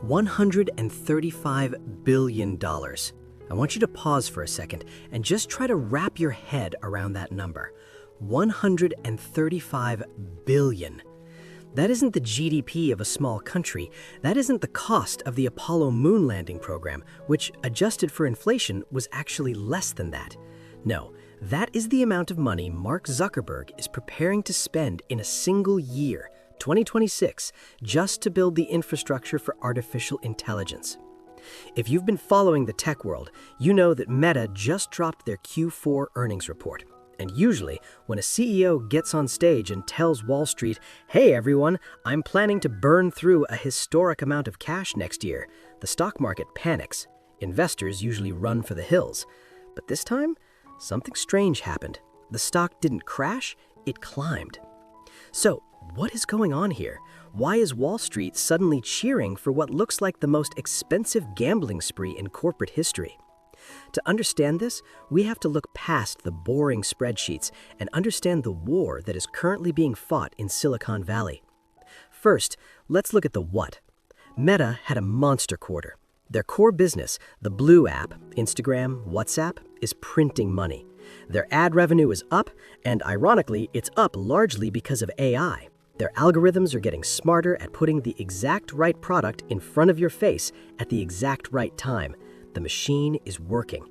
$135 billion. I want you to pause for a second and just try to wrap your head around that number. 135 billion. That isn't the GDP of a small country. That isn't the cost of the Apollo moon landing program, which, adjusted for inflation, was actually less than that. No, that is the amount of money Mark Zuckerberg is preparing to spend in a single year, 2026, just to build the infrastructure for artificial intelligence. If you've been following the tech world, you know that Meta just dropped their Q4 earnings report. And usually, when a CEO gets on stage and tells Wall Street, "Hey everyone, I'm planning to burn through a historic amount of cash next year," the stock market panics. Investors usually run for the hills. But this time, something strange happened. The stock didn't crash, it climbed. So, what is going on here? Why is Wall Street suddenly cheering for what looks like the most expensive gambling spree in corporate history? To understand this, we have to look past the boring spreadsheets and understand the war that is currently being fought in Silicon Valley. First, let's look at the what. Meta had a monster quarter. Their core business, the Blue app, Instagram, WhatsApp, is printing money. Their ad revenue is up, and ironically, it's up largely because of AI. Their algorithms are getting smarter at putting the exact right product in front of your face at the exact right time. The machine is working.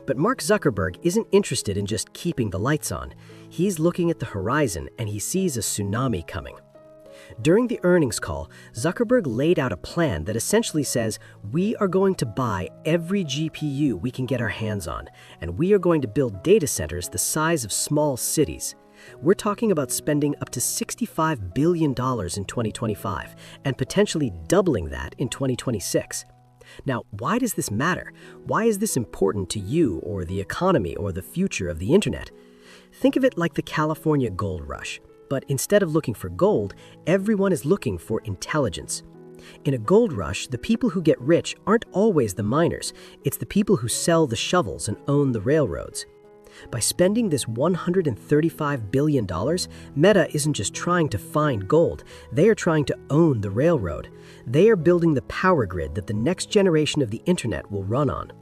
But Mark Zuckerberg isn't interested in just keeping the lights on. He's looking at the horizon and he sees a tsunami coming. During the earnings call, Zuckerberg laid out a plan that essentially says, we are going to buy every GPU we can get our hands on, and we are going to build data centers the size of small cities. We're talking about spending up to $65 billion in 2025 and potentially doubling that in 2026. Now, why does this matter? Why is this important to you or the economy or the future of the internet? Think of it like the California gold rush. But instead of looking for gold, everyone is looking for intelligence. In a gold rush, the people who get rich aren't always the miners. It's the people who sell the shovels and own the railroads. By spending this $135 billion, Meta isn't just trying to find gold, they are trying to own the railroad. They are building the power grid that the next generation of the internet will run on.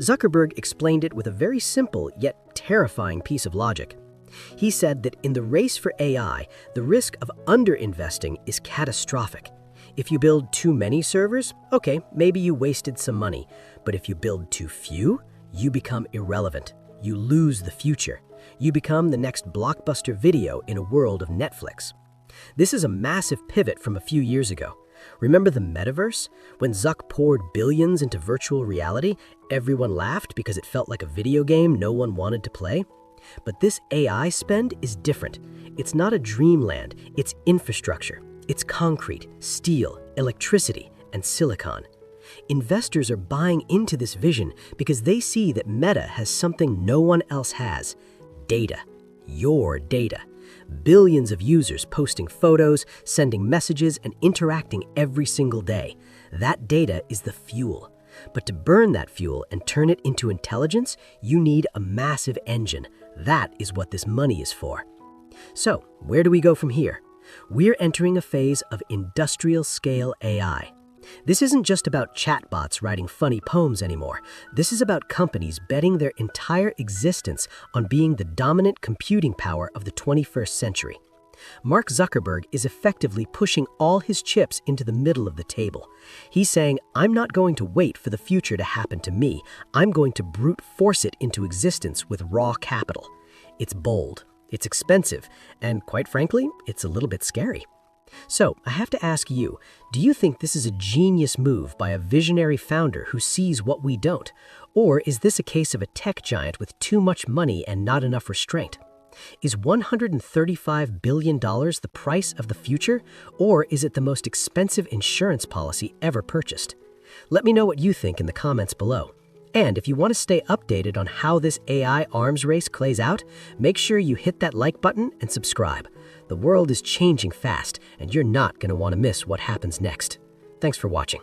Zuckerberg explained it with a very simple yet terrifying piece of logic. He said that in the race for AI, the risk of underinvesting is catastrophic. If you build too many servers, okay, maybe you wasted some money. But if you build too few, you become irrelevant. You lose the future. You become the next blockbuster video in a world of Netflix. This is a massive pivot from a few years ago. Remember the metaverse? When Zuck poured billions into virtual reality, everyone laughed because it felt like a video game no one wanted to play. But this AI spend is different. It's not a dreamland, it's infrastructure. It's concrete, steel, electricity, and silicon. Investors are buying into this vision because they see that Meta has something no one else has: data. Your data. Billions of users posting photos, sending messages, and interacting every single day. That data is the fuel. But to burn that fuel and turn it into intelligence, you need a massive engine. That is what this money is for. So, where do we go from here? We're entering a phase of industrial-scale AI. This isn't just about chatbots writing funny poems anymore. This is about companies betting their entire existence on being the dominant computing power of the 21st century. Mark Zuckerberg is effectively pushing all his chips into the middle of the table. He's saying, I'm not going to wait for the future to happen to me. I'm going to brute force it into existence with raw capital. It's bold, it's expensive, and quite frankly, it's a little bit scary. So, I have to ask you, do you think this is a genius move by a visionary founder who sees what we don't? Or is this a case of a tech giant with too much money and not enough restraint? Is $135 billion the price of the future, or is it the most expensive insurance policy ever purchased? Let me know what you think in the comments below. And if you want to stay updated on how this AI arms race plays out, make sure you hit that like button and subscribe. The world is changing fast, and you're not going to want to miss what happens next. Thanks for watching.